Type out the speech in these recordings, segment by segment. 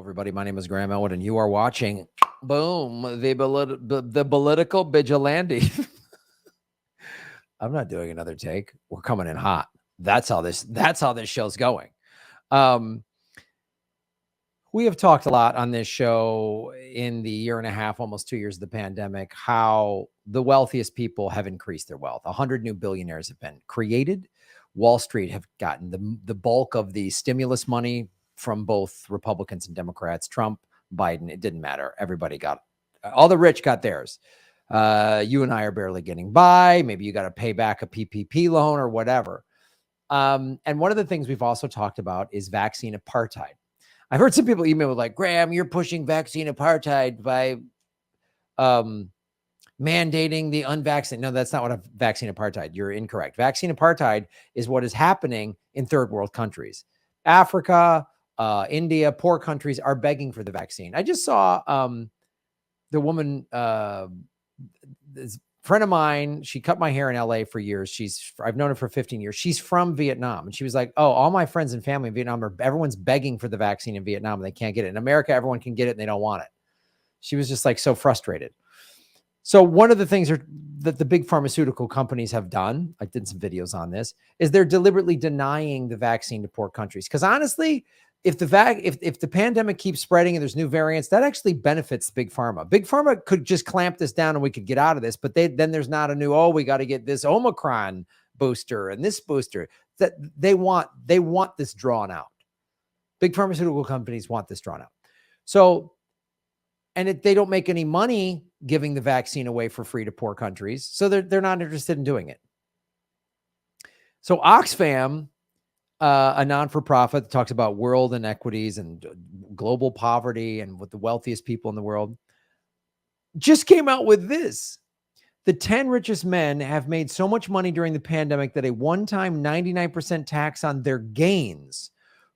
everybody. My name is Graham Elwood, and you are watching, boom, the political vigilante. I'm not doing another take. We're coming in hot. That's how this show's going. We have talked a lot on this show in the year and a half, almost 2 years of the pandemic, how the wealthiest people have increased their wealth. 100 new billionaires have been created. Wall Street have gotten the bulk of the stimulus money from both Republicans and Democrats. Trump, Biden, it didn't matter. Everybody got, all the rich got theirs. You and I are barely getting by. Maybe you got to pay back a PPP loan or whatever. And one of the things we've also talked about is vaccine apartheid. I've heard some people email like, Graham, you're pushing vaccine apartheid by mandating the unvaccinated. No, that's not what a vaccine apartheid. You're incorrect. Vaccine apartheid is what is happening in third world countries. Africa, India, poor countries are begging for the vaccine. I just saw the woman, this friend of mine, she cut my hair in LA for years. I've known her for 15 years. She's from Vietnam. And she was like, oh, all my friends and family in Vietnam everyone's begging for the vaccine in Vietnam and they can't get it. In America, everyone can get it and they don't want it. She was just like so frustrated. So one of the things that the big pharmaceutical companies have done, I did some videos on this, is they're deliberately denying the vaccine to poor countries. Because honestly, if the pandemic keeps spreading and there's new variants, that actually benefits Big Pharma. Big Pharma could just clamp this down and we could get out of this, but then there's not a new, we got to get this Omicron booster and this booster. That they want this drawn out. Big pharmaceutical companies want this drawn out. So, and they don't make any money giving the vaccine away for free to poor countries, so they're not interested in doing it. So Oxfam, a non-for-profit that talks about world inequities and global poverty and with the wealthiest people in the world, just came out with this. The 10 richest men have made so much money during the pandemic that a one-time 99% tax on their gains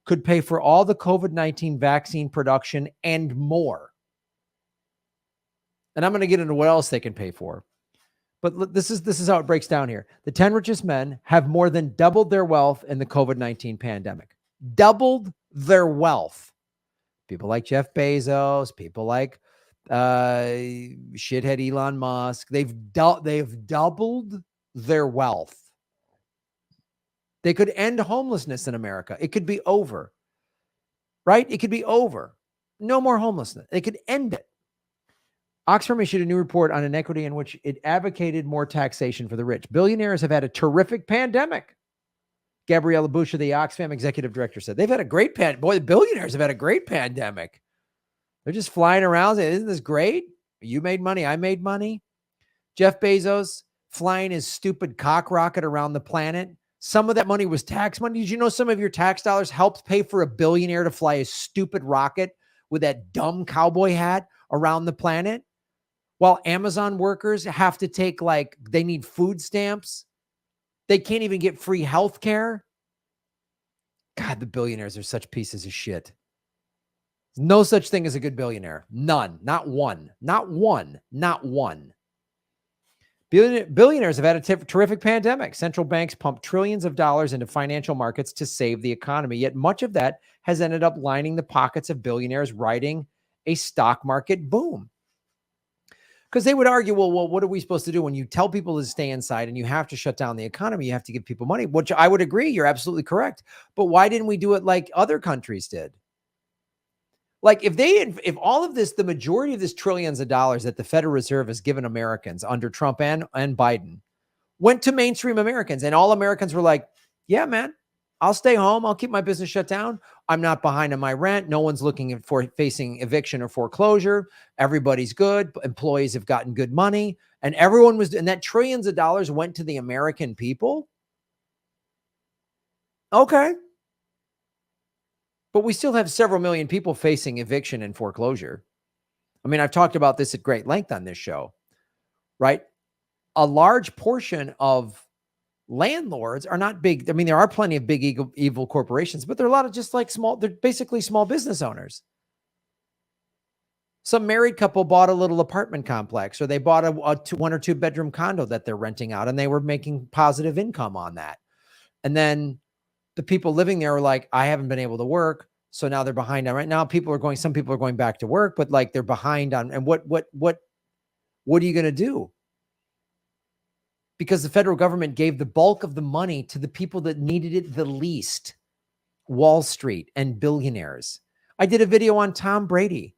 could pay for all the COVID-19 vaccine production and more. And I'm going to get into what else they can pay for. But this is how it breaks down here. The 10 richest men have more than doubled their wealth in the COVID-19 pandemic. Doubled their wealth. People like Jeff Bezos, people like shithead Elon Musk, they've doubled their wealth. They could end homelessness in America. It could be over. Right? It could be over. No more homelessness. They could end it. Oxfam issued a new report on inequity in which it advocated more taxation for the rich. Billionaires have had a terrific pandemic. Gabriella Busha, the Oxfam executive director, said they've had a great the billionaires have had a great pandemic. They're just flying around saying, isn't this great? You made money. I made money. Jeff Bezos flying his stupid cock rocket around the planet. Some of that money was tax money. Did you know some of your tax dollars helped pay for a billionaire to fly his stupid rocket with that dumb cowboy hat around the planet? While Amazon workers have to take, they need food stamps. They can't even get free health care. God, the billionaires are such pieces of shit. No such thing as a good billionaire. None. Not one. Not one. Not one. Billionaires have had a terrific pandemic. Central banks pumped trillions of dollars into financial markets to save the economy. Yet much of that has ended up lining the pockets of billionaires riding a stock market boom. Because they would argue, well, what are we supposed to do when you tell people to stay inside and you have to shut down the economy? You have to give people money, which I would agree. You're absolutely correct. But why didn't we do it like other countries did? Like if all of this, the majority of this trillions of dollars that the Federal Reserve has given Americans under Trump and Biden went to mainstream Americans, and all Americans were like, yeah, man, I'll stay home. I'll keep my business shut down. I'm not behind on my rent. No one's looking for facing eviction or foreclosure. Everybody's good. Employees have gotten good money. And everyone was, and that trillions of dollars went to the American people. Okay. But we still have several million people facing eviction and foreclosure. I mean, I've talked about this at great length on this show, right? A large portion of landlords are not big. I mean, there are plenty of big evil corporations, but there are a lot of just they're basically small business owners. Some married couple bought a little apartment complex, or they bought a 1 or 2 bedroom condo that they're renting out, and they were making positive income on that. And then the people living there were like, I haven't been able to work. So now they're behind on. Right now, some people are going back to work, but like they're behind on. And what are you going to do? Because the federal government gave the bulk of the money to the people that needed it the least, Wall Street and billionaires. I did a video on Tom Brady,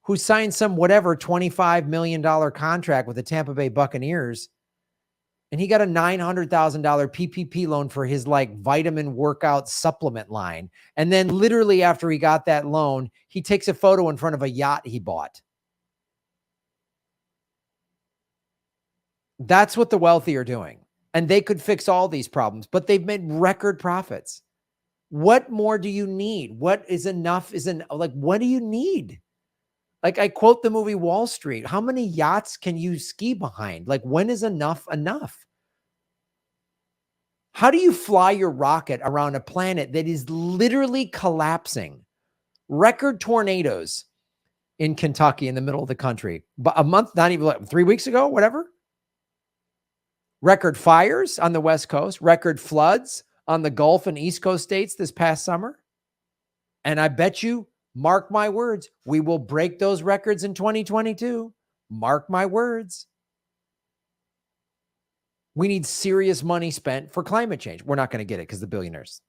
who signed some whatever $25 million contract with the Tampa Bay Buccaneers. And he got a $900,000 PPP loan for his like vitamin workout supplement line. And then literally after he got that loan, he takes a photo in front of a yacht he bought. That's what the wealthy are doing. And they could fix all these problems, but they've made record profits. What more do you need? What is enough? What do you need? Like I quote the movie Wall Street. How many yachts can you ski behind? Like when is enough enough? How do you fly your rocket around a planet that is literally collapsing? Record tornadoes in Kentucky in the middle of the country. But a month, not even 3 weeks ago, whatever. Record fires on the West Coast, record floods on the Gulf and East Coast states this past summer. And I bet you, mark my words, we will break those records in 2022. Mark my words. We need serious money spent for climate change. We're not going to get it because the billionaires.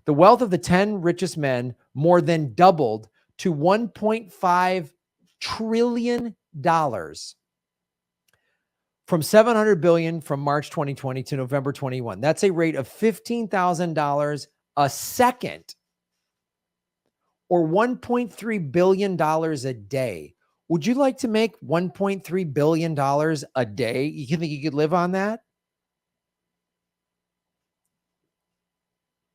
The wealth of the 10 richest men more than doubled to $1.5 trillion from $700 billion from March 2020 to November 21. That's a rate of $15,000 a second, or $1.3 billion a day. Would you like to make $1.3 billion a day? You think you could live on that?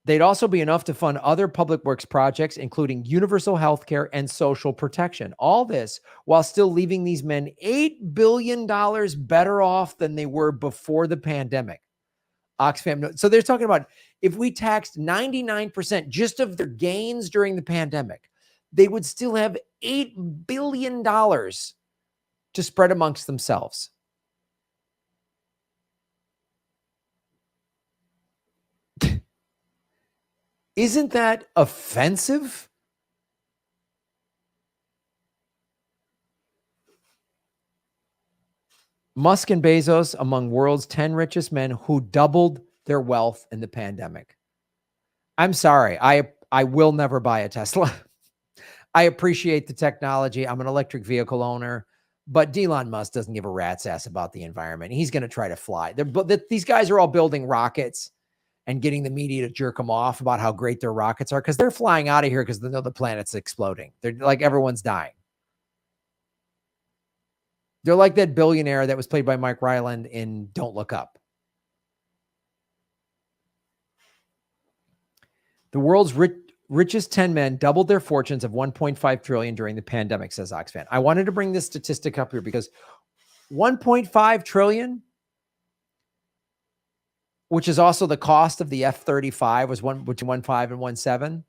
They'd also be enough to fund other public works projects, including universal health care and social protection. All this while still leaving these men $8 billion better off than they were before the pandemic. Oxfam. So they're talking about if we taxed 99% just of their gains during the pandemic, they would still have $8 billion to spread amongst themselves. Isn't that offensive? Musk and Bezos among world's 10 richest men who doubled their wealth in the pandemic. I'm sorry. I will never buy a Tesla. I appreciate the technology. I'm an electric vehicle owner, but Elon Musk doesn't give a rat's ass about the environment. He's going to try to fly. These guys are all building rockets and getting the media to jerk them off about how great their rockets are because they're flying out of here because they know the planet's exploding. They're like, everyone's dying. They're like that billionaire that was played by Mike Ryland in Don't Look Up. The world's richest 10 men doubled their fortunes of $1.5 trillion during the pandemic, says Oxfam. I wanted to bring this statistic up here because $1.5 trillion, which is also the cost of the F-35, was between 1.5 and 1.7.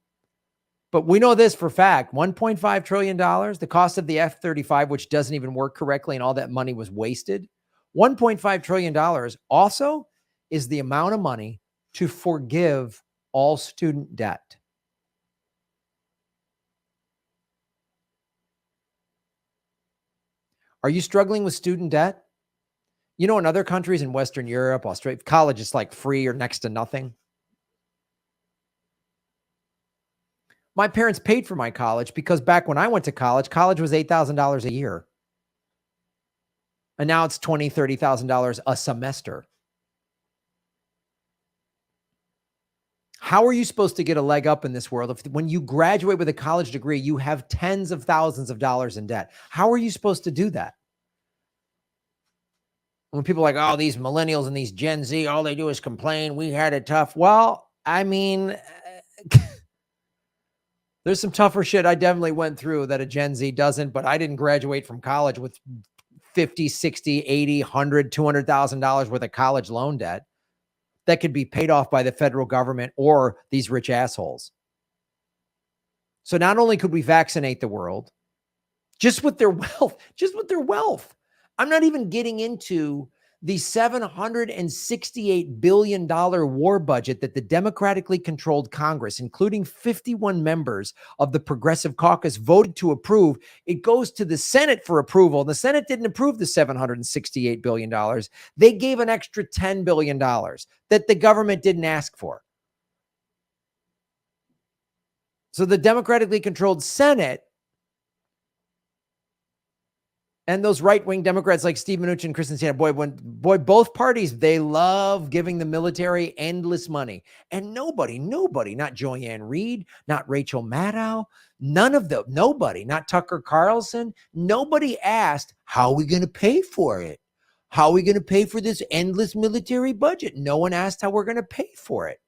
But we know this for fact, $1.5 trillion, the cost of the F-35, which doesn't even work correctly and all that money was wasted. $1.5 trillion also is the amount of money to forgive all student debt. Are you struggling with student debt? You know, in other countries in Western Europe, Australia, college is like free or next to nothing. My parents paid for my college because back when I went to college was $8,000 a year. And now it's $20,000, $30,000 a semester. How are you supposed to get a leg up in this world if when you graduate with a college degree, you have tens of thousands of dollars in debt? How are you supposed to do that? When people are like, oh, these millennials and these Gen Z, all they do is complain. We had it tough. Well, I mean, there's some tougher shit I definitely went through that a Gen Z doesn't, but I didn't graduate from college with 50, 60, 80, 100, $200,000 worth of college loan debt that could be paid off by the federal government or these rich assholes. So not only could we vaccinate the world just with their wealth, I'm not even getting into The $768 billion war budget that the democratically controlled Congress, including 51 members of the Progressive Caucus, voted to approve, it goes to the Senate for approval. The Senate didn't approve the $768 billion. They gave an extra $10 billion that the government didn't ask for. So the democratically controlled Senate and those right-wing Democrats like Steve Mnuchin and Kristen Sinema, both parties, they love giving the military endless money. And nobody, not Joanne Reed, not Rachel Maddow, nobody, not Tucker Carlson, nobody asked, how are we going to pay for it? How are we going to pay for this endless military budget? No one asked how we're going to pay for it.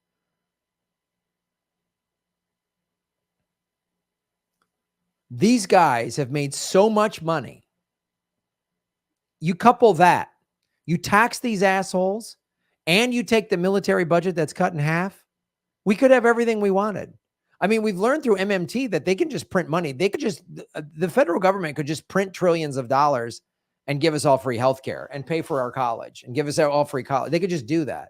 These guys have made so much money. You couple that, you tax these assholes, and you take the military budget that's cut in half, we could have everything we wanted. I mean, we've learned through MMT that they can just print money. They could just, the federal government could just print trillions of dollars and give us all free healthcare and pay for our college and give us all free college. They could just do that.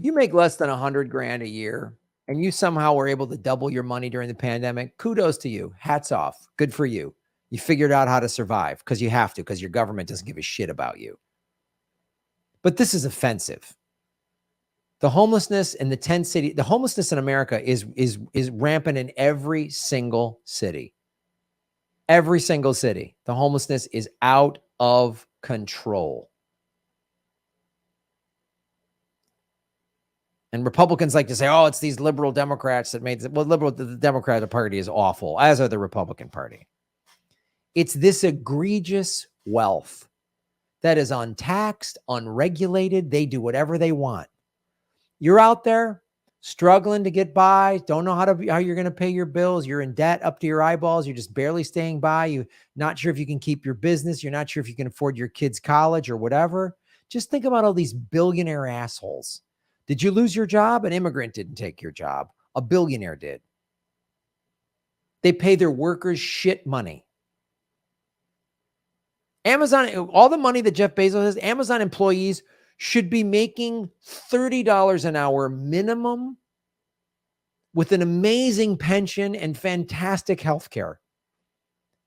You make less than 100 grand a year and you somehow were able to double your money during the pandemic, kudos to you. Hats off. Good for you. You figured out how to survive because you have to, because your government doesn't give a shit about you. But this is offensive. The homelessness in the 10 cities, the homelessness in America is rampant in every single city. Every single city. The homelessness is out of control. And Republicans like to say, oh, it's these liberal Democrats that made it. Well, the Democratic Party is awful, as are the Republican Party. It's this egregious wealth that is untaxed, unregulated. They do whatever they want. You're out there struggling to get by, don't know how you're going to pay your bills. You're in debt up to your eyeballs. You're just barely staying by. You're not sure if you can keep your business. You're not sure if you can afford your kids' college or whatever. Just think about all these billionaire assholes. Did you lose your job? An immigrant didn't take your job. A billionaire did. They pay their workers shit money. Amazon, all the money that Jeff Bezos has, Amazon employees should be making $30 an hour minimum with an amazing pension and fantastic health care.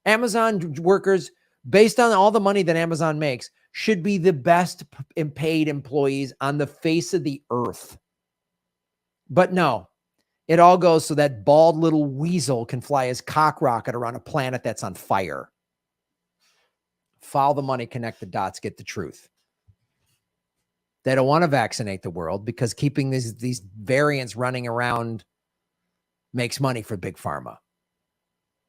Amazon workers, based on all the money that Amazon makes, should be the best paid employees on the face of the earth. But no, it all goes so that bald little weasel can fly his cock rocket around a planet that's on fire. Follow the money, connect the dots, get the truth. They don't want to vaccinate the world because keeping these variants running around makes money for Big Pharma.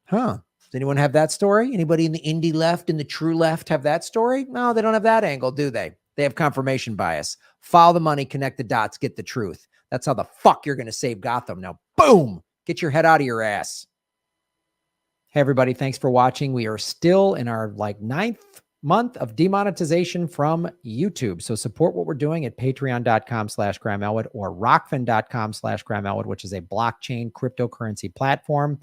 Huh? Does anyone have that story? Anybody in the indie left and the true left have that story? No, they don't have that angle, do they? They have confirmation bias. Follow the money, connect the dots, get the truth. That's how the fuck you're going to save Gotham. Now, boom, get your head out of your ass. Hey, everybody. Thanks for watching. We are still in our 9th month of demonetization from YouTube. So support what we're doing at patreon.com/Graham Elwood or rockfin.com/Graham Elwood, which is a blockchain cryptocurrency platform.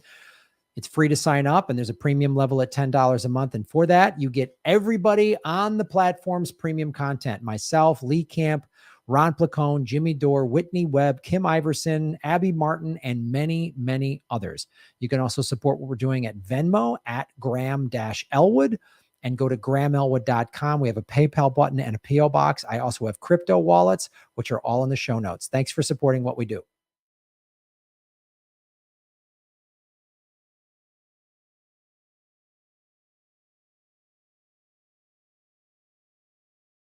It's free to sign up, and there's a premium level at $10 a month. And for that, you get everybody on the platform's premium content. Myself, Lee Camp, Ron Placone, Jimmy Dore, Whitney Webb, Kim Iverson, Abby Martin, and many, many others. You can also support what we're doing at Venmo at Graham-Elwood and go to GrahamElwood.com. We have a PayPal button and a PO box. I also have crypto wallets, which are all in the show notes. Thanks for supporting what we do.